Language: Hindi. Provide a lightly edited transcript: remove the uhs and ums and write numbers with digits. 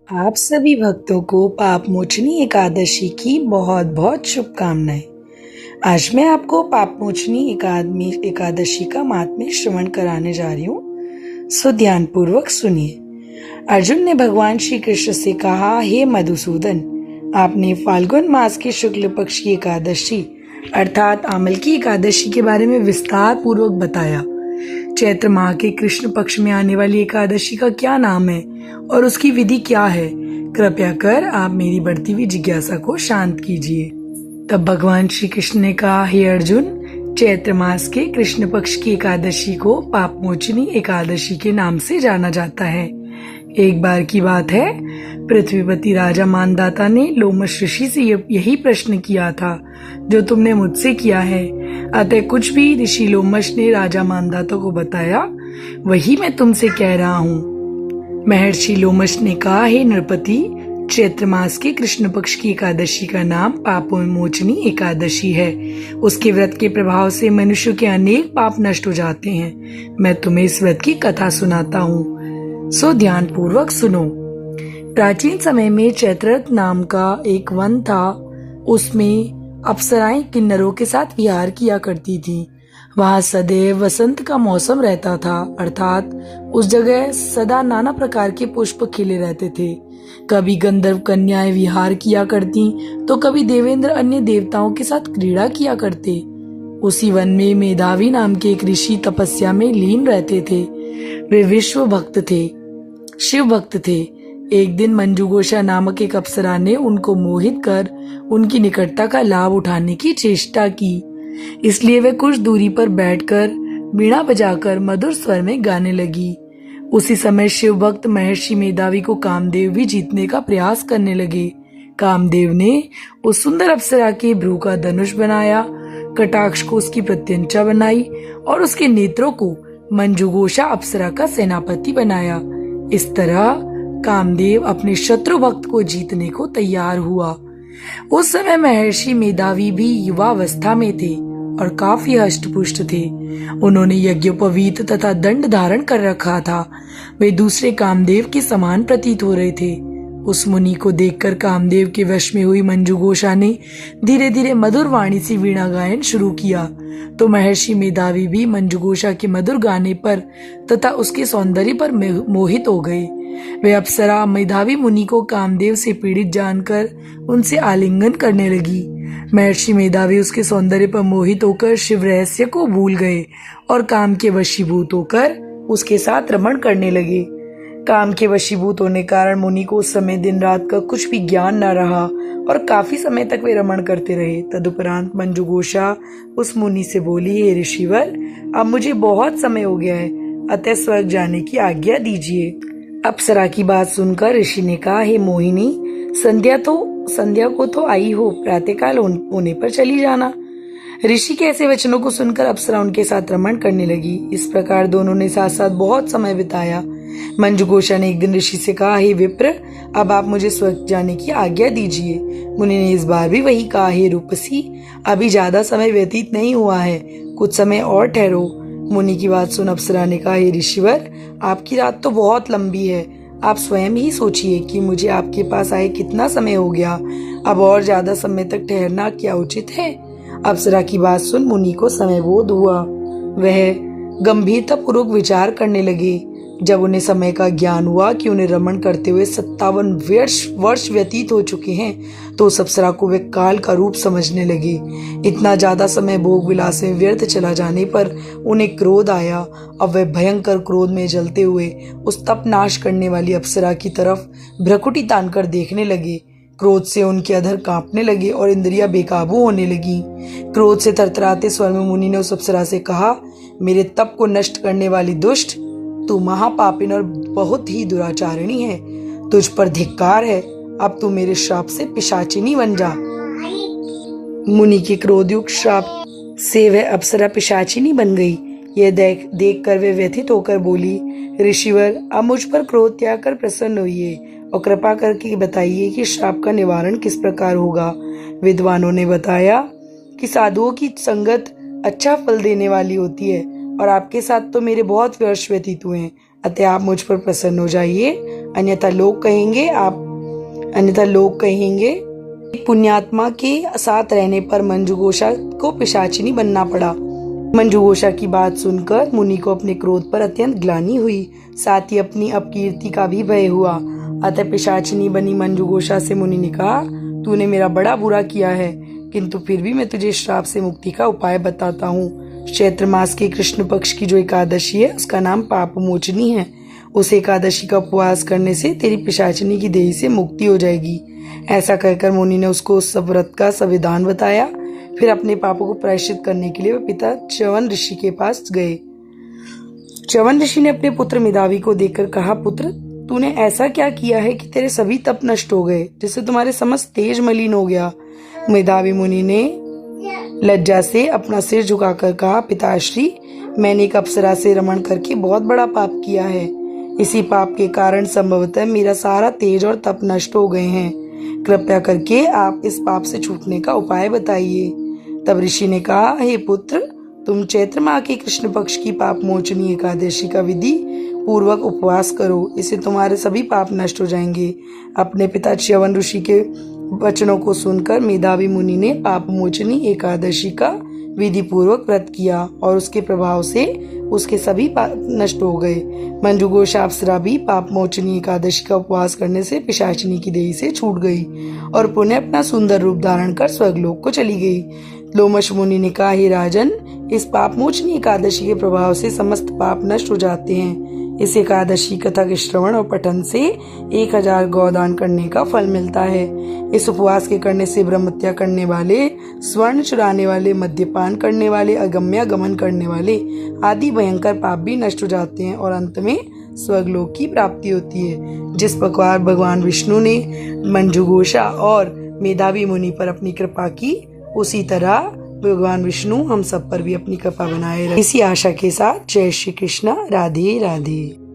आप सभी भक्तों को पाप मोचनी एकादशी की बहुत बहुत शुभकामनाएं। आज मैं आपको पाप मोचनी एकादशी का महात्म्य श्रवण कराने जा रही हूँ, सो ध्यान पूर्वक सुनिए। अर्जुन ने भगवान श्री कृष्ण से कहा, हे मधुसूदन, आपने फाल्गुन मास की शुक्ल पक्ष की एकादशी अर्थात आमल की एकादशी के बारे में विस्तार पूर्वक बताया। चैत्र माह के कृष्ण पक्ष में आने वाली एकादशी का क्या नाम है और उसकी विधि क्या है, कृपया कर आप मेरी बढ़ती हुई जिज्ञासा को शांत कीजिए। तब भगवान श्री कृष्ण ने कहा, हे अर्जुन, चैत्र मास के कृष्ण पक्ष की एकादशी को पापमोचनी एकादशी के नाम से जाना जाता है। एक बार की बात है, पृथ्वीपति राजा मानदाता ने लोमश ऋषि से यही प्रश्न किया था जो तुमने मुझसे किया है। अतः कुछ भी ऋषि लोमश ने राजा मानदाता को बताया, वही मैं तुमसे कह रहा हूँ। महर्षि लोमश ने कहा, हे नृपति, चैत्र मास के कृष्ण पक्ष की एकादशी का नाम पापमोचनी एकादशी है। उसके व्रत के प्रभाव से मनुष्य के अनेक पाप नष्ट हो जाते हैं। मैं तुम्हें इस व्रत की कथा सुनाता हूँ, सो ध्यान पूर्वक सुनो। प्राचीन समय में चैत्ररथ नाम का एक वन था। उसमें अप्सराएं किन्नरों के साथ विहार किया करती थी। वहाँ सदैव वसंत का मौसम रहता था, अर्थात उस जगह सदा नाना प्रकार के पुष्प खिले रहते थे। कभी गंधर्व कन्याएं विहार किया करती, तो कभी देवेंद्र अन्य देवताओं के साथ क्रीड़ा किया करते। उसी वन में मेधावी नाम के एक ऋषि तपस्या में लीन रहते थे। वे विश्व भक्त थे, शिव भक्त थे। एक दिन मंजुघोषा नामक एक अप्सरा ने उनको मोहित कर उनकी निकटता का लाभ उठाने की चेष्टा की। इसलिए वे कुछ दूरी पर बैठकर वीणा बजाकर मधुर स्वर में गाने लगी। उसी समय शिव भक्त महर्षि मेधावी को कामदेव भी जीतने का प्रयास करने लगे। कामदेव ने उस सुंदर अप्सरा के भ्रू का धनुष बनाया, कटाक्ष को उसकी प्रत्यंचा बनाई और उसके नेत्रों को मंजुघोषा अप्सरा का सेनापति बनाया। इस तरह कामदेव अपने शत्रु भक्त को जीतने को तैयार हुआ। उस समय महर्षि मेधावी भी युवावस्था में थे और काफी हष्टपुष्ट थे। उन्होंने यज्ञोपवीत तथा दंड धारण कर रखा था। वे दूसरे कामदेव के समान प्रतीत हो रहे थे। उस मुनि को देखकर कामदेव के वश में हुई मंजुघोषा ने धीरे धीरे मधुर वाणी से वीणा गायन शुरू किया, तो महर्षि मेधावी भी मंजुघोषा के मधुर गाने पर तथा उसके सौंदर्य पर मोहित हो गए। वे अप्सरा मेधावी मुनि को कामदेव से पीड़ित जानकर उनसे आलिंगन करने लगी। महर्षि मेधावी उसके सौंदर्य पर मोहित होकर शिव रहस्य को भूल गए और काम के वशीभूत होकर उसके साथ रमण करने लगे। काम के वशीभूत होने कारण मुनि को उस समय दिन रात का कुछ भी ज्ञान न रहा और काफी समय तक वे रमण करते रहे। तदुपरांत मंजुघोषा उस मुनि से बोली, हे ऋषिवर, अब मुझे बहुत समय हो गया है, अतः स्वर्ग जाने की आज्ञा दीजिए। अप्सरा की बात सुनकर ऋषि ने कहा, हे मोहिनी, संध्या को तो आई हो, प्रातःकाल होने पर चली जाना। ऋषि के ऐसे वचनों को सुनकर अप्सरा उनके साथ रमण करने लगी। इस प्रकार दोनों ने साथ साथ बहुत समय बिताया। मंजुघोषा ने एक दिन ऋषि से कहा, हे विप्र, अब आप मुझे स्वर्ग जाने की आज्ञा दीजिए। मुनि ने इस बार भी वही कहा, हे रूपसी, अभी ज्यादा समय व्यतीत नहीं हुआ है, कुछ समय और ठहरो। मुनि की बात सुन अप्सरा ने कहा, हे ऋषिवर, आपकी रात तो बहुत लंबी है, आप स्वयं ही सोचिए कि मुझे आपके पास आए कितना समय हो गया, अब और ज्यादा समय तक ठहरना क्या उचित है। अप्सरा की बात सुन मुनि को समय बोध हुआ। वह गंभीरता पूर्वक विचार करने लगे। जब उन्हें समय का ज्ञान हुआ कि उन्हें रमण करते हुए 57 वर्ष व्यतीत हो चुके हैं, तो उस अप्सरा को वे काल का रूप समझने लगे। इतना ज्यादा समय भोग विलास में व्यर्थ चला जाने पर उन्हें क्रोध आया। अब वे भयंकर क्रोध में जलते हुए उस तप नाश करने वाली अप्सरा की तरफ भ्रकुटी तान कर देखने लगे। क्रोध से उनके अधर कांपने लगे और इंद्रियां बेकाबू होने लगी। क्रोध से थरथराते स्वर में मुनि ने उस अप्सरा से कहा, मेरे तप को नष्ट करने वाली दुष्ट, तू महापापिन और बहुत ही दुराचारिणी है, तुझ पर धिक्कार है, अब तू मेरे श्राप से पिशाचिनी बन जा। मुनि के क्रोधयुक्त श्राप से वह अप्सरा पिशाचिनी बन गई। यह देख कर वे व्यथित होकर बोली, ऋषिवर, अब मुझ पर क्रोध त्याग कर प्रसन्न होइए और कृपा करके बताइए कि श्राप का निवारण किस प्रकार होगा। विद्वानों ने बताया कि साधुओं की संगत अच्छा फल देने वाली होती है और आपके साथ तो मेरे बहुत वर्ष व्यतीत हुए हैं, अतः आप मुझ पर प्रसन्न हो जाइए अन्यथा लोग कहेंगे पुण्यात्मा के साथ रहने पर मंजुघोषा को पिशाचिनी बनना पड़ा। मंजुघोषा की बात सुनकर मुनि को अपने क्रोध पर अत्यंत ग्लानि हुई, साथ ही अपनी अपकीर्ति का भी भय हुआ। अतः पिशाचिनी बनी मंजुघोषा से मुनि ने कहा, तूने मेरा बड़ा बुरा किया है, किंतु फिर भी मैं तुझे श्राप से मुक्ति का उपाय बताता हूँ। चैत्र मास के कृष्ण पक्ष की जो एकादशी है उसका नाम पाप मोचनी है। उस एकादशी का उपवास करने से तेरी पिशाचिनी की देही से मुक्ति हो जाएगी। ऐसा कहकर मुनि ने उसको उस सब व्रत का संविधान बताया। फिर अपने पापों को प्रायश्चित करने के लिए वे पिता च्यवन ऋषि के पास गए। च्यवन ऋषि ने अपने पुत्र मेधावी को देखकर कहा, पुत्र तूने ऐसा क्या किया है कि तेरे सभी तप नष्ट हो गए, जिससे तुम्हारे समस्त तेज मलिन हो गया। मेधावी मुनि ने लज्जा से अपना सिर झुकाकर कहा, पिताश्री मैंने एक अप्सरा से रमण करके बहुत बड़ा पाप किया है। इसी पाप के कारण संभवतः मेरा सारा तेज और तप नष्ट हो गए हैं। कृपया करके आप इस पाप से छूटने का उपाय बताइए। तब ऋषि ने कहा, हे पुत्र तुम चैत्र माह के कृष्ण पक्ष की पाप मोचनी एकादशी का विधि पूर्वक उपवास करो, इससे तुम्हारे सभी पाप नष्ट हो जाएंगे। अपने पिता च्यवन ऋषि के वचनों को सुनकर मेधावी मुनि ने पाप मोचनी एकादशी का विधि पूर्वक व्रत किया और उसके प्रभाव से उसके सभी पाप नष्ट हो गए। मंजुघोषा अप्सरा भी पाप मोचनी एकादशी का उपवास करने से पिशाचिनी की देही से छूट गई और पुनः अपना सुंदर रूप धारण कर स्वर्गलोक को चली गई। लोमश मुनि ने कहा, हे राजन, इस पाप मोचनी एकादशी के प्रभाव से समस्त पाप नष्ट हो जाते हैं। इस एकादशी कथा के श्रवण और पठन से 1000 गौदान करने का फल मिलता है। इस उपवास के करने से ब्रह्मत्या करने वाले, स्वर्ण चुराने वाले, मद्यपान करने वाले, अगम्यागमन करने वाले आदि भयंकर पाप भी नष्ट हो जाते हैं और अंत में स्वर्गलोक की प्राप्ति होती है। जिस प्रकार भगवान विष्णु ने मंजुघोषा और मेधावी मुनि पर अपनी कृपा की, उसी तरह भगवान विष्णु हम सब पर भी अपनी कृपा बनाए रहे। इसी आशा के साथ जय श्री कृष्ण, राधे राधे।